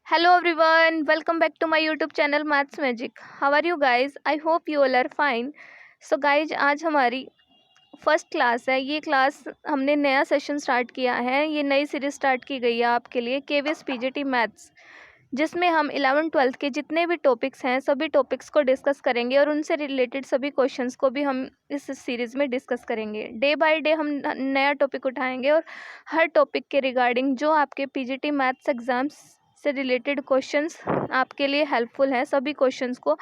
Hello everyone, welcome back to my YouTube channel Maths Magic. How are you guys? I hope you all are fine. So guys, आज हमारी first class है। ये class हमने नया session start किया है। ये नई सीरीज स्टार्ट की गई है आपके लिए KVS PGT मैथ्स, जिसमें हम 11th-12th के जितने भी टॉपिक्स हैं सभी टॉपिक्स को डिस्कस करेंगे और उनसे रिलेटेड सभी क्वेश्चंस को भी हम इस सीरीज़ में डिस्कस करेंगे। डे बाय डे हम नया टॉपिक उठाएंगे और हर टॉपिक के रिगार्डिंग जो आपके PGT मैथ्स एग्ज़ाम्स से रिलेटेड क्वेश्चंस आपके लिए हेल्पफुल हैं, सभी क्वेश्चंस को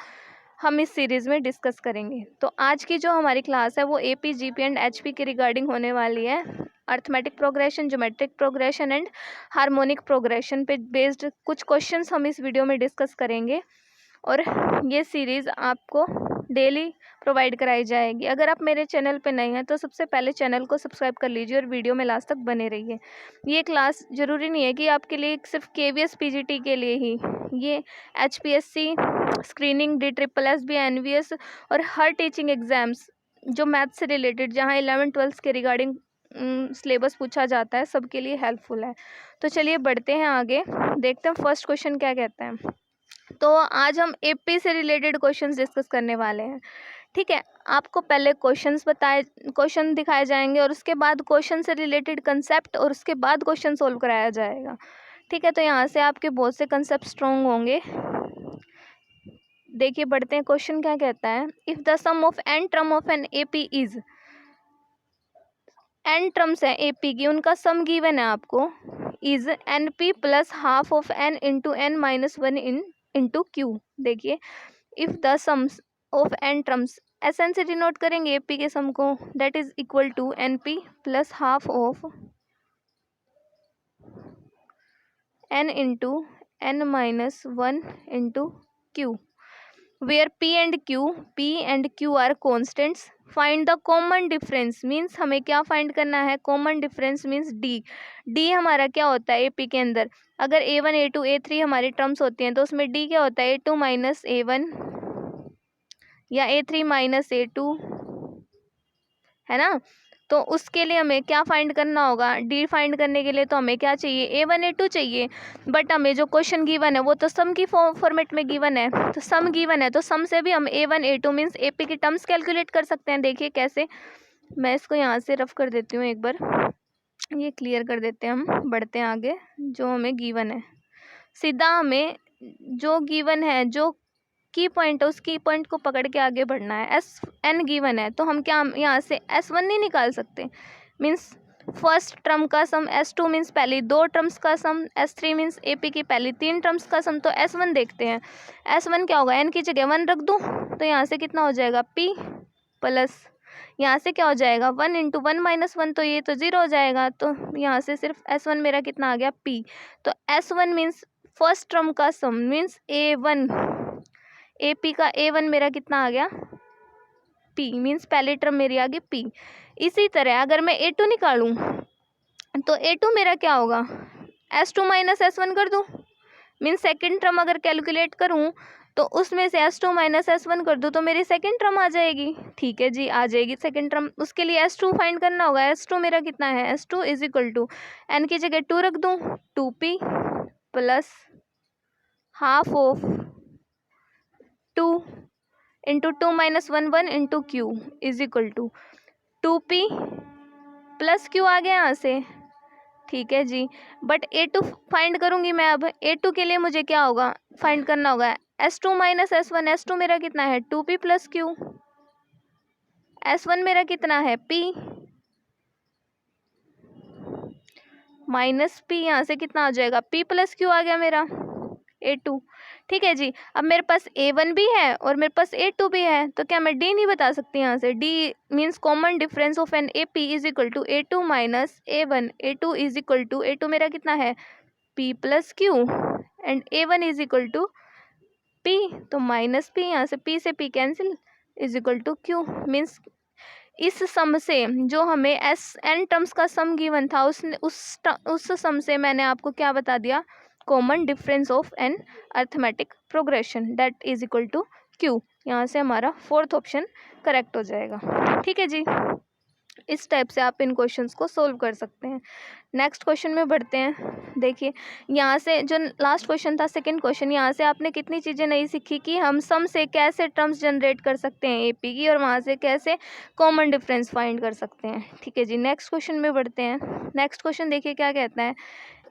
हम इस सीरीज़ में डिस्कस करेंगे। तो आज की जो हमारी क्लास है वो AP, GP एंड HP के रिगार्डिंग होने वाली है। Arithmetic progression, geometric progression and harmonic progression पे बेस्ड कुछ क्वेश्चंस हम इस वीडियो में डिस्कस करेंगे और ये सीरीज़ आपको डेली प्रोवाइड कराई जाएगी। अगर आप मेरे चैनल पे नए हैं तो सबसे पहले चैनल को सब्सक्राइब कर लीजिए और वीडियो में लास्ट तक बने रहिए। ये क्लास ज़रूरी नहीं है कि आपके लिए सिर्फ KVS PGT के लिए ही, ये HPSC स्क्रीनिंग, DSSS, NVS और हर टीचिंग एग्ज़ाम्स जो मैथ्स से रिलेटेड, जहाँ 11th-12th के रिगार्डिंग सिलेबस पूछा जाता है, सबके लिए हेल्पफुल है। तो चलिए बढ़ते हैं आगे, देखते हैं फर्स्ट क्वेश्चन क्या कहता है। तो आज हम AP से रिलेटेड क्वेश्चंस डिस्कस करने वाले हैं। ठीक है, आपको पहले क्वेश्चन दिखाए जाएंगे और उसके बाद क्वेश्चन से रिलेटेड कंसेप्ट और उसके बाद क्वेश्चन सोल्व कराया जाएगा। ठीक है, तो यहाँ से आपके बहुत से कंसेप्ट स्ट्रॉन्ग होंगे। देखिए बढ़ते हैं, क्वेश्चन क्या कहता है। If the sum of n term of an AP is, n terms है AP की, उनका सम गिवन है आपको, is NP plus half of n into n minus 1 into Q। देखिए, if the sums of n terms, SN से denote करेंगे AP के sum को, that is equal to NP plus half of n into n minus 1 into Q, where P and Q are constants. Find the common difference, means हमें क्या find करना है, common difference means D हमारा क्या होता है AP के अंदर। अगर A1 A2 A3 हमारी टर्म्स होती हैं तो उसमें D क्या होता है, A2 माइनस A1 या A3 माइनस A2, है ना। तो उसके लिए हमें क्या फाइंड करना होगा, डी फाइंड करने के लिए तो हमें क्या चाहिए, A1 A2 चाहिए। बट हमें जो क्वेश्चन गिवन है वो तो सम की फॉर्मेट में गिवन है, तो सम गिवन है तो सम से भी हम A1 A2 मीन्स AP की टर्म्स कैलकुलेट कर सकते हैं। देखिए कैसे, मैं इसको यहाँ से रफ कर देती हूँ, एक बार ये क्लियर कर देते हैं। हम बढ़ते हैं आगे, जो हमें गिवन है सीधा हमें जो गिवन है, जो की पॉइंट है उस की पॉइंट को पकड़ के आगे बढ़ना है। SN गिवन है तो हम क्या यहाँ से S1 नहीं निकाल सकते, मीन्स फर्स्ट टर्म का सम, S2 मीन्स पहली दो टर्म्स का सम, S3 मीन्स AP की पहली 3 टर्म्स का सम। तो S1 देखते हैं, S1 क्या होगा, N की जगह 1 रख दूँ तो यहाँ से कितना हो जाएगा, P प्लस यहाँ से क्या हो जाएगा 1 इंटू 1 माइनस 1, तो ये तो 0 हो जाएगा। तो यहाँ से सिर्फ S1 मेरा कितना आ गया, P। तो S1 मीन्स फर्स्ट टर्म का सम मीन्स A1, AP का A1 मेरा कितना आ गया, P मीन्स पहली टर्म मेरी आ गई P। इसी तरह अगर मैं A2 निकालूं तो A2 मेरा क्या होगा, S2 माइनस S1 कर दूं, मीन्स सेकेंड टर्म अगर कैलकुलेट करूं तो उसमें से S2 माइनस S1 कर दूं तो मेरी सेकेंड टर्म आ जाएगी। ठीक है जी, आ जाएगी सेकेंड टर्म। उसके लिए S2 फाइंड करना होगा। S2 मेरा कितना है, S2 is equal to N की जगह 2 रख दूं, 2P plus half of 2 into 2 minus 1 1 into Q is equal to 2P plus Q आ गया यहाँ से। ठीक है जी, बट A2 फाइंड करूँगी मैं। अब A2 के लिए मुझे क्या होगा, फाइंड करना होगा S2 माइनस S1। S2 मेरा कितना है 2P प्लस Q, S1 मेरा कितना है P माइनस P, यहाँ से कितना आ जाएगा P प्लस Q आ गया मेरा A2। ठीक है जी, अब मेरे पास A1 भी है और मेरे पास A2 भी है, तो क्या मैं D नहीं बता सकती यहाँ से। D means common difference of an AP is equal to A2 minus A1। A2 is equal to, A2 मेरा कितना है P plus Q and A1 is equal to P, तो माइनस P, यहाँ से P से P cancel, is equal to Q। Means इस sum से जो हमें SN टर्म्स का सम गिवन था, उस सम से मैंने आपको क्या बता दिया, common difference of an arithmetic progression that is equal to Q। यहाँ से हमारा फोर्थ ऑप्शन करेक्ट हो जाएगा। ठीक है जी, इस टाइप से आप इन क्वेश्चंस को सोल्व कर सकते हैं। नेक्स्ट क्वेश्चन में बढ़ते हैं। देखिए यहाँ से जो लास्ट क्वेश्चन था, सेकंड क्वेश्चन, यहाँ से आपने कितनी चीज़ें नहीं सीखी कि हम सम से कैसे टर्म्स जनरेट कर सकते हैं एपी की, और वहाँ से कैसे कॉमन डिफरेंस फाइंड कर सकते हैं। ठीक है जी, नेक्स्ट क्वेश्चन में बढ़ते हैं। नेक्स्ट क्वेश्चन देखिए क्या कहता है।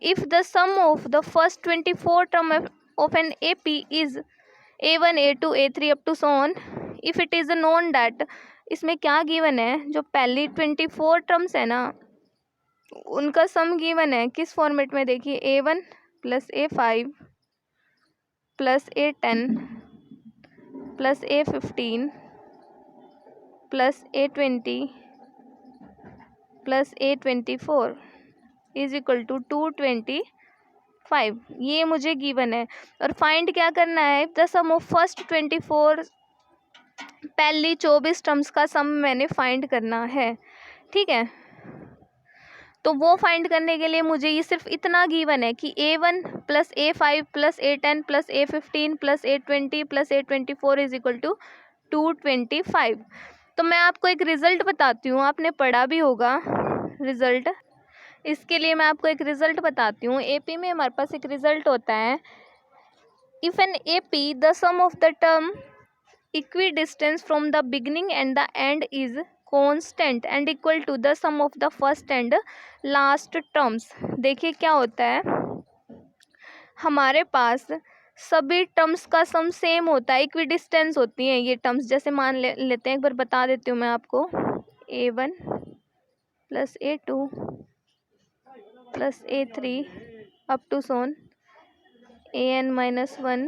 If the sum of the first 24 term of an AP is A1 A2 A3 up to so on, if it is known that, इसमें क्या गिवन है, जो पहली 24 टर्म्स है ना उनका सम गिवन है किस फॉर्मेट में। देखिए A1 plus A5 plus A10 plus A15 plus A20 plus A24 is equal to 225, ये मुझे गिवन है। और फाइंड क्या करना है, द सम ऑफ फर्स्ट 24, पहली 24 टर्म्स का सम मैंने फाइंड करना है। ठीक है, तो वो फाइंड करने के लिए मुझे ये सिर्फ इतना गिवन है कि A1 plus A5 plus A10 plus A15 plus A20 plus A24 is equal to 225। तो मैं आपको एक रिजल्ट बताती हूँ, आपने पढ़ा भी होगा रिजल्ट। इसके लिए मैं आपको एक रिजल्ट बताती हूँ। एपी में हमारे पास एक रिजल्ट होता है, if an AP the sum of the term equidistance from the beginning and the end is constant and equal to the sum of the first and last terms। देखिए क्या होता है, हमारे पास सभी टर्म्स का सम सेम होता है, इक्विडिस्टेंस होती हैं ये टर्म्स। जैसे मान लेते हैं, एक बार बता देती हूँ मैं आपको, A1 plus A2 plus A3 up to so on AN-1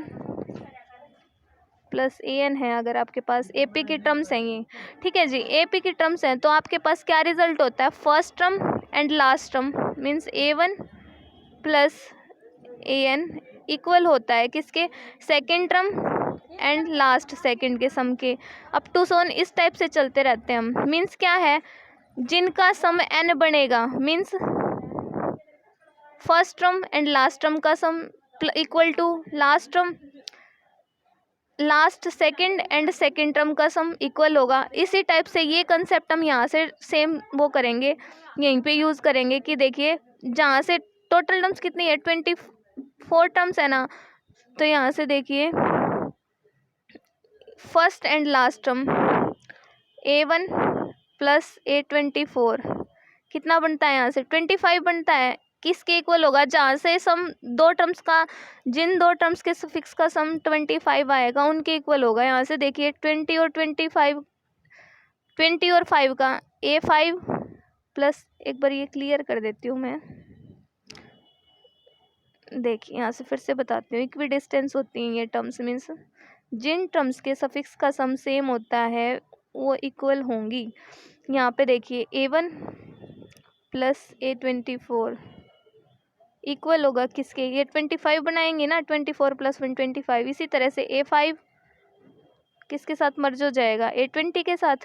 plus AN है, अगर आपके पास AP की टर्म्स हैं ये। ठीक है जी, AP की टर्म्स हैं तो आपके पास क्या रिजल्ट होता है, first term and last term means A1 plus AN equal होता है किसके, second term and last second के सम के, अप टू सोन इस टाइप से चलते रहते हैं हम। मीन्स क्या है, जिनका सम n बनेगा means first term and last term का sum equal to last term last second and second term का सम इक्वल होगा। इसी टाइप से ये कंसेप्ट हम यहाँ से सेम वो करेंगे, यहीं पे यूज़ करेंगे कि देखिए जहाँ से टोटल टर्म्स कितनी है, 24 टर्म्स है ना, तो यहाँ से देखिए first and last term A1 plus A24 कितना बनता है, यहाँ से 25 बनता है। किसके इक्वल होगा, जहाँ से सम दो टर्म्स का, जिन दो टर्म्स के सफिक्स का सम 25 आएगा उनके इक्वल होगा। यहाँ से देखिए 20 और 25, 20 और 5 का A5 प्लस, एक बार ये क्लियर कर देती हूँ मैं, देखिए यहाँ से फिर से बताती हूँ, इक्विडिस्टेंस होती हैं ये टर्म्स, मीन्स जिन टर्म्स के सफिक्स का सम सेम होता है वो इक्वल होंगी। यहाँ पे देखिए A1 प्लस A24 इक्वल होगा किसके, ये 25 बनाएंगे ना, 24 प्लस 1 25। इसी तरह से A5 किसके साथ मर्ज हो जाएगा, A20 के साथ,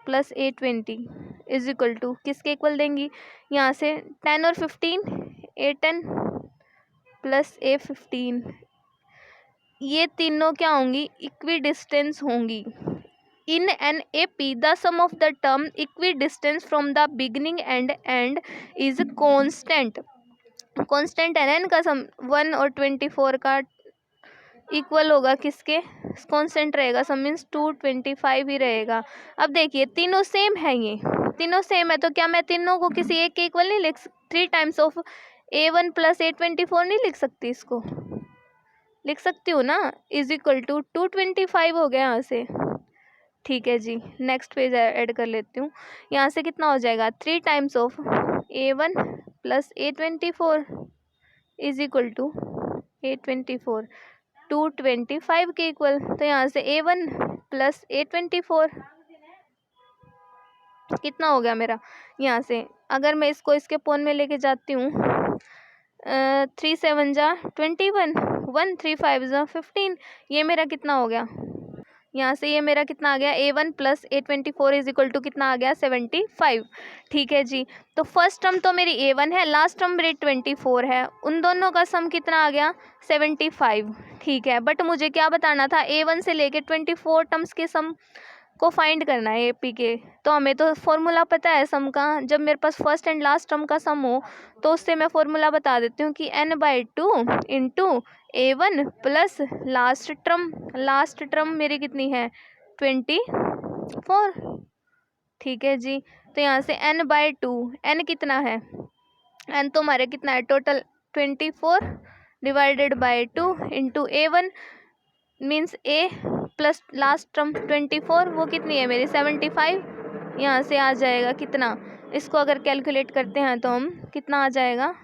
plus A20 is equal to किसके इक्वल देंगी, यहाँ से 10 और 15 A10 प्लस A15, ये तीनों क्या होंगी, इक्विडिस्टेंस होंगी। In an AP the sum of the term equidistance from the beginning and end is constant. Constant है न का सम 1 और 24 का इक्वल होगा किसके, कॉन्स्टेंट रहेगा सम मीन्स 225 ही रहेगा। अब देखिए तीनों सेम है, ये तीनों सेम है तो क्या मैं तीनों को किसी एक के इक्वल नहीं लिख, 3 times of A1 plus A24 नहीं लिख सकती, इसको लिख सकती हूँ ना, इज इक्वल टू 225 हो गया यहाँ से। ठीक है जी, नेक्स्ट पेज ऐड कर लेती हूँ। यहाँ से कितना हो जाएगा, 3 times of A1 plus A24 is equal to A24, 225 के इक्वल। तो यहाँ से A1 प्लस A24 कितना हो गया मेरा, यहाँ से अगर मैं इसको इसके पोन में लेके जाती हूँ, 3 7 जा 21, 1 3 5 जा 15, ये मेरा कितना हो गया, यहाँ से ये मेरा कितना आ गया, A1 plus A24 is equal to कितना आ गया, 75। ठीक है जी, तो फर्स्ट टर्म तो मेरी A1 है, लास्ट टर्म मेरी 24 है, उन दोनों का सम कितना आ गया, 75। ठीक है, बट मुझे क्या बताना था, A1 से लेके 24 टर्म्स के सम को फाइंड करना है AP के। तो हमें तो फॉर्मूला पता है सम का, जब मेरे पास फर्स्ट एंड लास्ट टर्म का सम हो तो उससे मैं फॉर्मूला बता देती हूँ कि n/2 into A1 plus last term मेरी कितनी है 24। ठीक है जी। तो यहाँ से n/2, n कितना है, n तो हमारे कितना है total 24 divided by 2 into A1 means A plus last term 24, वो कितनी है मेरी 75। यहाँ से आ जाएगा कितना, इसको अगर कैलकुलेट करते हैं तो हम कितना आ जाएगा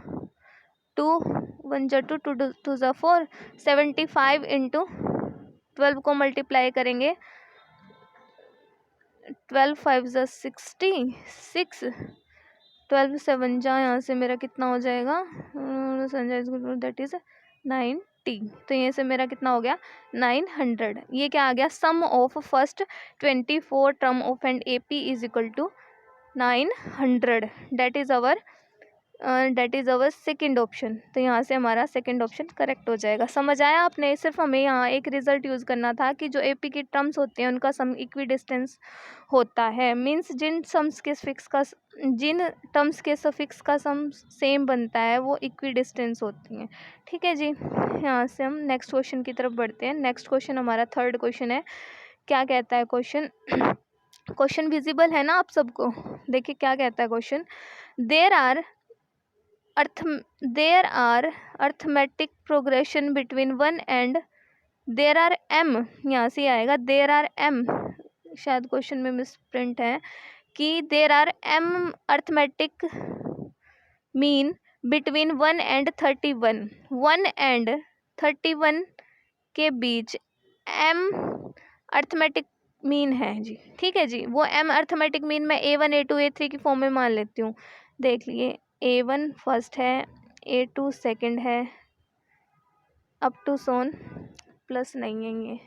2 1 जा 2 2 2 जा 4 75 इंटू 12 को मल्टीप्लाई करेंगे 12 5 जा 66 12 7 जा यहाँ से मेरा कितना हो जाएगा दैट इज 90। तो यहाँ से मेरा कितना हो गया 900। ये क्या आ गया sum of first 24 term of an AP is equal to 900। That is our second option. तो यहाँ से हमारा सेकेंड ऑप्शन करेक्ट हो जाएगा। समझ आया आपने? सिर्फ हमें यहाँ एक रिजल्ट यूज़ करना था कि जो AP की टर्म्स होते हैं उनका सम इक्वी डिस्टेंस होता है, मीन्स जिन टर्म्स के सफिक्स का सम सेम बनता है वो इक्वी डिस्टेंस होती हैं। ठीक है जी। यहाँ से हम नेक्स्ट क्वेश्चन की तरफ बढ़ते हैं। नेक्स्ट क्वेश्चन हमारा थर्ड क्वेश्चन है। क्या कहता है क्वेश्चन? क्वेश्चन विजिबल है ना आप सबको? देखिए क्या कहता है question. There are arithmetic progression between 1 and there are m, यहाँ से आएगा देयर आर m, शायद क्वेश्चन में मिस प्रिंट है कि there are m arithmetic mean between 1 and 31। 1 and 31 के बीच m अर्थमेटिक मीन है जी। ठीक है जी। वो m अर्थमेटिक मीन मैं A1 A2 A3 की फॉर्म में मान लेती हूँ। देख लिए A1 फर्स्ट है, A2 सेकंड है, अप टू सोन प्लस नहीं है ये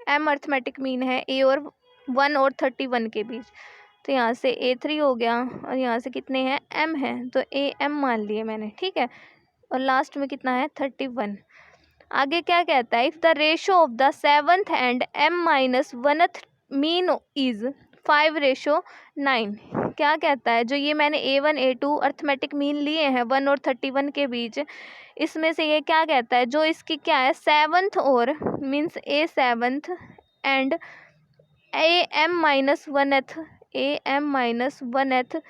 m अर्थमेटिक मीन है A और 1 और 31 के बीच। तो यहाँ से A3 हो गया और यहाँ से कितने हैं m है, तो AM मान लिए मैंने। ठीक है। और लास्ट में कितना है 31। आगे क्या कहता है, if the ratio of the 7th and m-1th mean is 5:9। क्या कहता है, जो ये मैंने A1 A2 अर्थमेटिक मीन लिए हैं 1 और 31 के बीच, इसमें से ये क्या कहता है, जो इसकी क्या है 7th और मीन्स A7th एंड AM-1th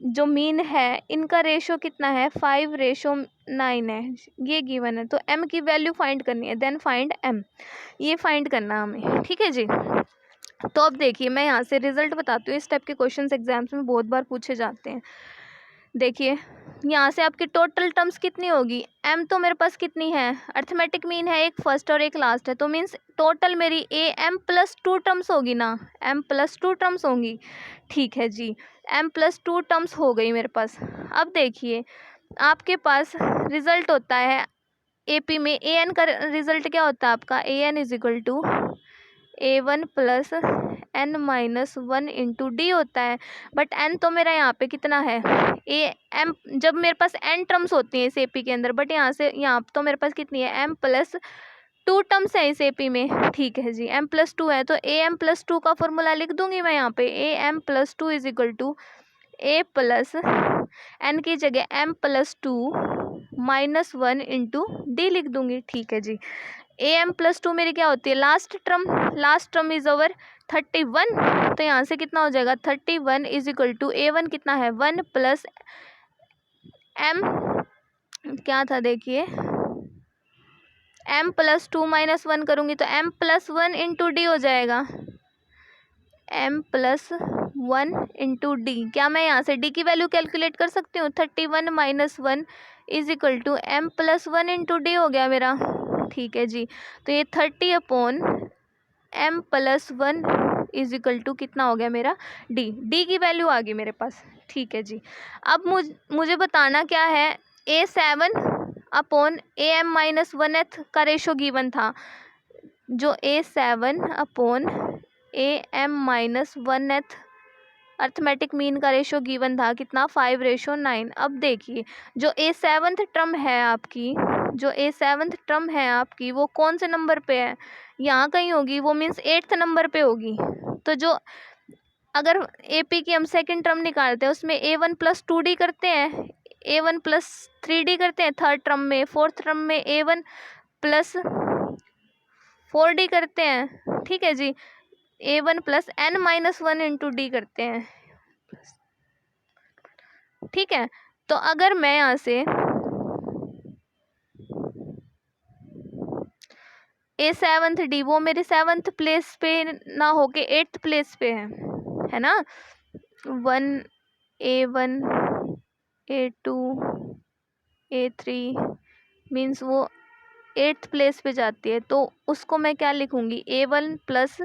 जो मीन है इनका रेशो कितना है 5:9 है, ये गिवन है। तो m की वैल्यू फाइंड करनी है, देन फाइंड m, ये फाइंड करना हमें। ठीक है जी। तो अब देखिए मैं यहाँ से रिजल्ट बताती हूँ। इस टाइप के क्वेश्चंस एग्जाम्स में बहुत बार पूछे जाते हैं। देखिए यहाँ से आपकी टोटल टर्म्स कितनी होगी, m तो मेरे पास कितनी है, अर्थमेटिक मीन है एक फर्स्ट और एक लास्ट है, तो मीन्स टोटल मेरी m+2 टर्म्स होगी ना, m+2 टर्म्स होंगी। ठीक है जी। m+2 टर्म्स हो गई मेरे पास। अब देखिए आपके पास रिजल्ट होता है AP में an का रिजल्ट क्या होता है आपका, an is equal to A1 plus n-1 into D होता है। बट n तो मेरा यहाँ पे कितना है m, जब मेरे पास n टर्म्स होती हैं इस AP के अंदर, बट यहाँ तो मेरे पास कितनी है m+2 टर्म्स है इस AP में। ठीक है जी। m+2 है तो am+2 का फॉर्मूला लिख दूंगी मैं यहाँ पे, am+2 is equal to a plus n की जगह m+2 -1 इंटू डी लिख दूंगी। ठीक है जी। am+2 मेरी क्या होती है लास्ट टर्म इज ओवर 31। तो यहाँ से कितना हो जाएगा 31 इज इक्वल टू A1 कितना है 1 प्लस m क्या था देखिए m+2 -1 करूँगी तो m+1 इंटू डी हो जाएगा, m+1 इंटू डी। क्या मैं यहाँ से डी की वैल्यू कैलकुलेट कर सकती हूँ, 31 - 1 is equal to m+1 into D हो गया मेरा। ठीक है जी। तो ये 30/m+1 इज इक्वल टू कितना हो गया मेरा डी की वैल्यू आ गई मेरे पास। ठीक है जी। अब मुझे बताना क्या है, A7/AM-1th का रेशो गिवन था, जो A7/AM-1th अर्थमेटिक मीन का रेशो गिवन था कितना 5:9। अब देखिए जो A7th टर्म है आपकी, जो A7th टर्म है आपकी वो कौन से नंबर पे है, यहाँ कहीं होगी, वो मीन्स 8th नंबर पे होगी। तो जो अगर AP की हम सेकंड टर्म निकालते हैं उसमें A1 + 2D करते हैं, A1 + 3D करते हैं थर्ड टर्म में, फोर्थ टर्म में A1 + 4D करते हैं, ठीक है जी। A1 + n-1 इंटू D करते हैं, ठीक है। तो अगर मैं यहाँ से A7th D वो मेरे 7th प्लेस पे ना होके 8th प्लेस पे है ना। 1 A1 A2 A3 मीन्स वो 8th प्लेस पे जाती है, तो उसको मैं क्या लिखूंगी, A1 प्लस,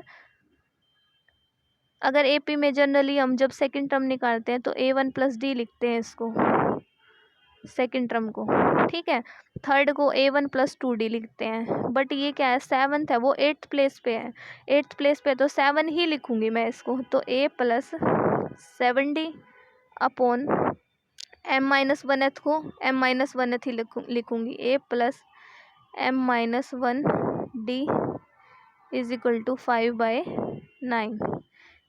अगर AP में जनरली हम जब सेकंड टर्म निकालते हैं तो A1 + D लिखते हैं इसको, सेकंड टर्म को, ठीक है। थर्ड को A1 + 2D लिखते हैं, बट ये क्या है 7th है, वो 8th प्लेस पे है, 8th प्लेस पे तो 7 ही लिखूंगी मैं इसको, तो A + 7D अपॉन m-1th को m-1th ही लिखूंगी, A + m-1D is equal to 5/9।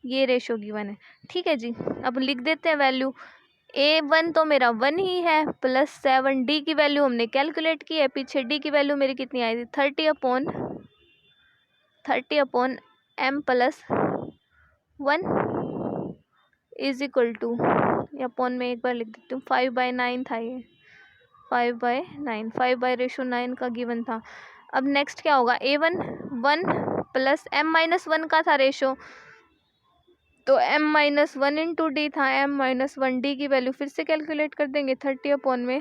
ये रेशो गिवन है, ठीक है जी। अब लिख देते हैं वैल्यू। A1 तो मेरा 1 ही है, प्लस 7 D की वैल्यू हमने कैलकुलेट की है, पीछे D की वैल्यू मेरी कितनी आई थी 30/m + 1 is equal to, upon में एक बार लिख देती हूँ, 5/9 था ये, 5/9, 5/9 का गिवन था। अब नेक्स्ट क्या होगा, A1 1 + m-1 का था रेशो, तो m-1 इंटू D था, m-1 D की वैल्यू फिर से कैलकुलेट कर देंगे, 30/m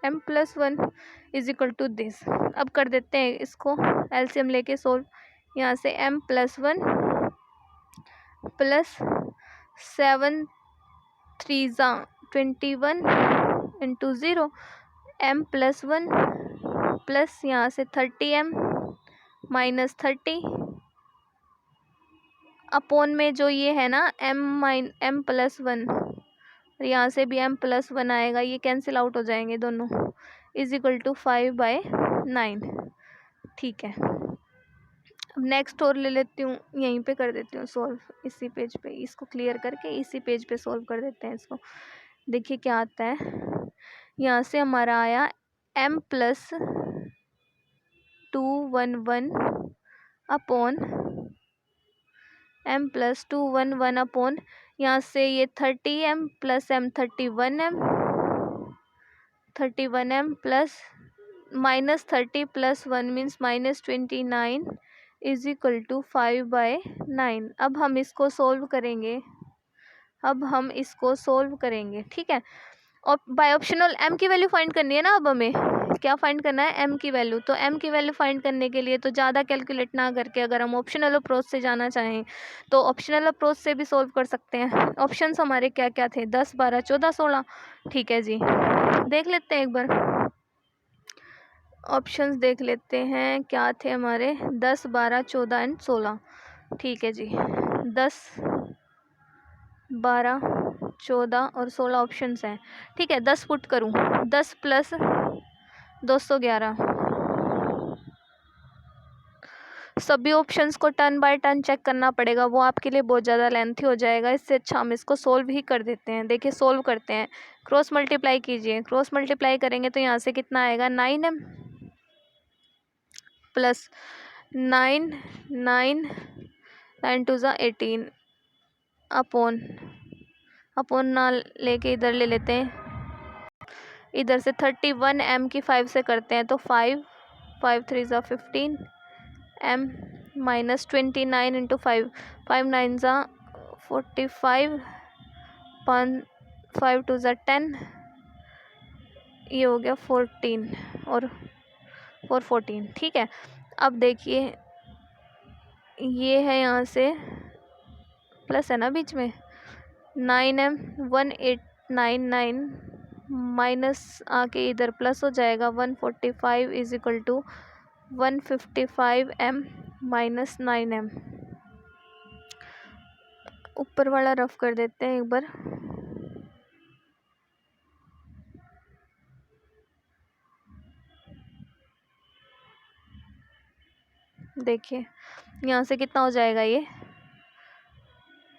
+ 1 is equal to this. अब कर देते हैं इसको एलसीएम लेके सोल्व, यहाँ से m + 1 + 7 3 21 इंटू 0 m + 1 प्लस यहाँ से 30m - 30 अपॉन में जो ये है ना m + 1, यहाँ से भी m + 1 आएगा, ये कैंसिल आउट हो जाएंगे दोनों, इज इक्वल टू 5/9, ठीक है। अब नेक्स्ट और ले लेती हूँ, यहीं पे कर देती हूँ सॉल्व, इसी पेज पे, इसको क्लियर करके इसी पेज पे सॉल्व कर देते हैं इसको। देखिए क्या आता है, यहाँ से हमारा आया m + 211 अपॉन m + 211 अपॉन, यहाँ से ये 30m + m 31m plus -30 + 1 means -29 is equal to 5/9। अब हम इसको सोल्व करेंगे, ठीक है। और बाय ऑप्शनल m की वैल्यू फाइंड करनी है ना, अब हमें क्या फाइंड करना है, m की वैल्यू। तो m की वैल्यू फाइंड करने के लिए तो ज़्यादा कैलकुलेट ना करके अगर हम ऑप्शनल अप्रोच से जाना चाहें तो ऑप्शनल अप्रोच से भी सोल्व कर सकते हैं। ऑप्शंस हमारे क्या क्या थे, 10 12 14 16, ठीक है जी। देख लेते हैं एक बार ऑप्शंस, देख लेते हैं क्या थे हमारे, 10 12 14 एंड 16, ठीक है जी। 10 12 14 और 16 ऑप्शंस हैं, ठीक है। 10 पुट करूं, 10 + 211, सभी ऑप्शंस को टर्न बाय टर्न चेक करना पड़ेगा, वो आपके लिए बहुत ज़्यादा लेंथी हो जाएगा, इससे अच्छा हम इसको सोल्व ही कर देते हैं। देखिए सोल्व करते हैं, क्रॉस मल्टीप्लाई कीजिए, क्रॉस मल्टीप्लाई करेंगे तो यहाँ से कितना आएगा 9m + 9 9 9 2 18 अपॉन ना लेके इधर ले लेते हैं, इधर से 31m की 5 से करते हैं तो 5 5 3 15 m - 29 इंटू 5 5 9 45 5 2 10, ये हो गया 14 और 14, ठीक है। अब देखिए ये है, यहाँ से प्लस है ना बीच में, 9m 1899 माइनस आके इधर प्लस हो जाएगा, 145 is equal to 155m - 9m। ऊपर वाला रफ कर देते हैं एक बार। देखिए यहाँ से कितना हो जाएगा ये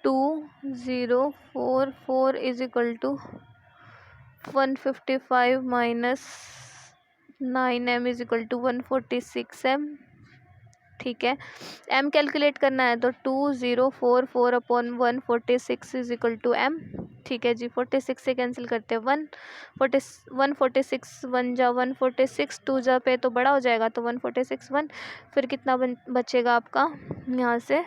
2044 is equal to 155 minus 9m is equal to 146m। ठीक है, m कैलकुलेट करना है तो 2044 upon 146 is equal to m। ठीक है जी, 46 से कैंसिल करते हैं 146 1 जा 146 2 जा पे तो बड़ा हो जाएगा तो 146 1। फिर कितना बचेगा आपका यहाँ से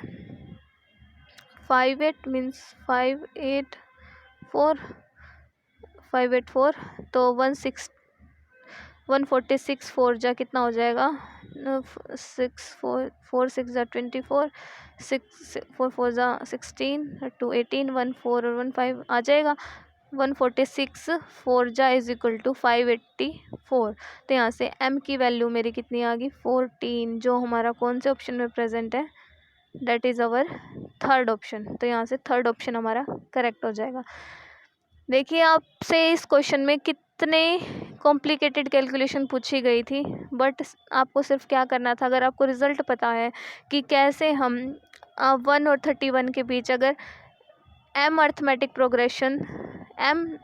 58 मीन्स 584 तो 146 4 जा कितना हो जाएगा 6 जा 24 6 4 जा 16 2 18 1 4 और 1 5 आ जाएगा 146 4 जा इज इक्वल टू 584। तो यहाँ से m की वैल्यू मेरी कितनी आ गई 14, जो हमारा कौन से ऑप्शन में प्रेजेंट है, that is our third option. तो यहाँ से थर्ड ऑप्शन हमारा करेक्ट हो जाएगा। देखिए आपसे इस क्वेश्चन में कितने कॉम्प्लिकेटेड कैलकुलेशन पूछी गई थी, बट आपको सिर्फ क्या करना था, अगर आपको रिज़ल्ट पता है कि कैसे हम 1 और 31 के बीच अगर m arithmetic progression m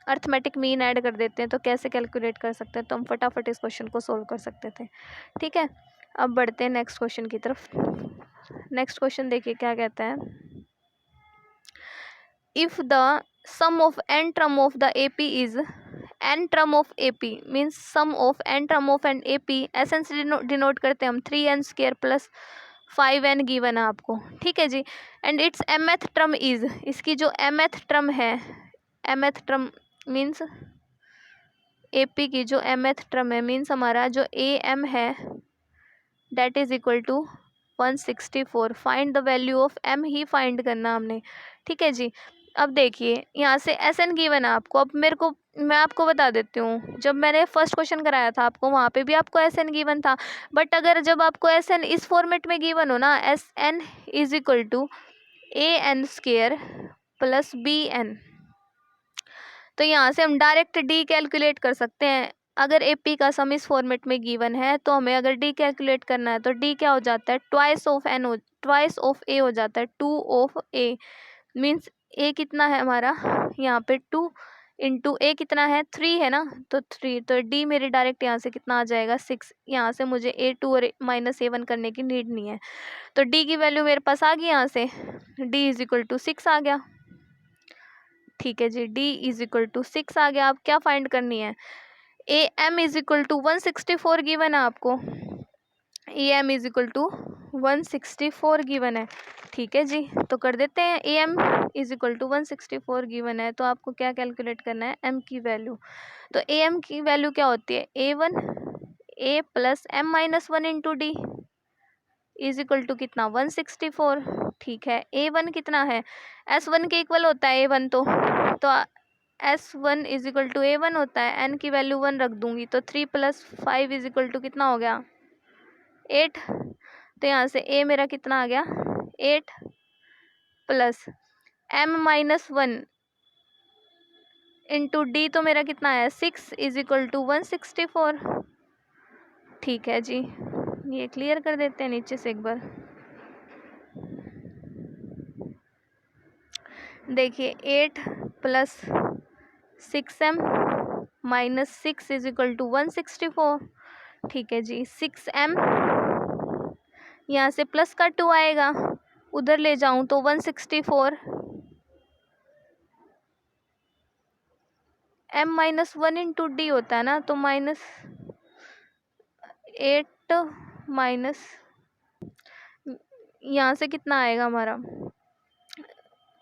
arithmetic mean add कर देते हैं तो कैसे कैलकुलेट कर सकते हैं, तो हम फटाफट इस क्वेश्चन को सोल्व कर सकते थे। ठीक है, अब बढ़ते हैं नेक्स्ट क्वेश्चन की तरफ। नेक्स्ट क्वेश्चन देखिए क्या कहता है, if the sum of n term of the AP is n term of AP means sum of n term of an AP essence denote करते हैं हम 3n square plus 5n given है आपको। ठीक है जी, and it's mth term is, इसकी जो mth टर्म है, mth टर्म मीन्स AP की जो mth टर्म है मीन्स हमारा जो am है that is equal to 164। Find the value of m ही फाइंड करना हमने। ठीक है जी, अब देखिए यहाँ से SN गिवन है आपको। अब मैं आपको बता देती हूँ, जब मैंने फर्स्ट क्वेश्चन कराया था आपको वहाँ पे भी आपको SN गिवन था, बट अगर जब आपको SN इस फॉर्मेट में गिवन हो ना, SN is equal to AN square plus BN, तो यहाँ से हम डायरेक्ट D कैलकुलेट कर सकते हैं। अगर AP का सम इस फॉर्मेट में गिवन है तो हमें अगर D कैलकुलेट करना है तो D क्या हो जाता है, ट्वाइस ऑफ A हो जाता है, 2 ऑफ A मीन्स A कितना है हमारा यहाँ पे 2 इंटू A कितना है 3 है ना, तो 3, तो D मेरे डायरेक्ट यहाँ से कितना आ जाएगा 6। यहाँ से मुझे A2 और माइनस A1 करने की नीड नहीं है, तो D की वैल्यू मेरे पास आ गई, यहाँ से D इज इक्वल टू 6 आ गया। ठीक है जी, D इज इक्वल टू 6 आ गया। अब क्या फाइंड करनी है, AM is equal to 164 given है आपको, AM is equal to 164 given है। ठीक है जी, तो कर देते हैं, AM is equal to 164 given है, तो आपको क्या कैलकुलेट करना है, M की वैल्यू। तो AM की वैल्यू क्या होती है, A1 A plus M minus 1 into D is equal to कितना 164। ठीक है, A1 कितना है, S1 के इक्वल होता है A1, तो S1 is equal to A1 होता है, N की वैल्यू 1 रख दूंगी तो 3 प्लस 5 इज इक्वल टू कितना हो गया 8। तो यहाँ से A मेरा कितना आ गया 8 plus M minus 1 into D तो मेरा कितना है 6 इज इक्वल टू 164। ठीक है जी, ये क्लियर कर देते हैं नीचे से एक बार। देखिए 8 plus 6M minus 6 is equal to 164। ठीक है जी, 6M यहाँ से प्लस का 2 आएगा, उधर ले जाऊं तो 164 M माइनस 1 इंटू डी होता है ना, तो माइनस 8 माइनस यहाँ से कितना आएगा हमारा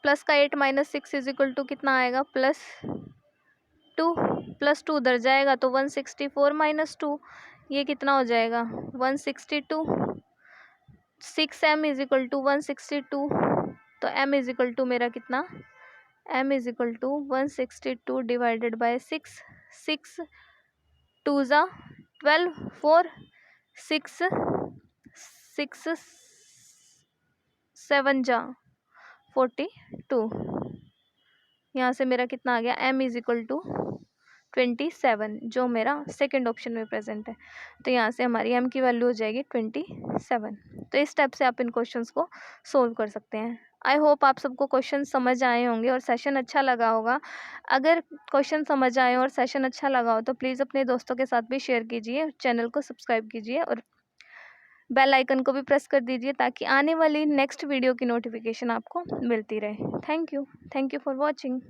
प्लस का 8 माइनस 6 इज इक्वल टू कितना आएगा +2 +2 उधर जाएगा तो 164 माइनस 2 ये कितना हो जाएगा 162। 6M इज इक्वल टू 162, तो M इज इक्वल टू मेरा कितना M is equal to 162 divided by 6, 6 2 ज़ा 12 4 6 6 7 जा 42। यहाँ से मेरा कितना आ गया, m इज इक्वल टू 27, जो मेरा सेकंड ऑप्शन में प्रेजेंट है। तो यहाँ से हमारी m की वैल्यू हो जाएगी 27। तो इस स्टेप से आप इन क्वेश्चंस को सोल्व कर सकते हैं। आई होप आप सबको क्वेश्चन समझ आए होंगे और सेशन अच्छा लगा होगा। अगर क्वेश्चन समझ आए और सेशन अच्छा लगा हो तो प्लीज़ अपने दोस्तों के साथ भी शेयर कीजिए, चैनल को सब्सक्राइब कीजिए और बेल आइकन को भी प्रेस कर दीजिए ताकि आने वाली नेक्स्ट वीडियो की नोटिफिकेशन आपको मिलती रहे। Thank you for watching.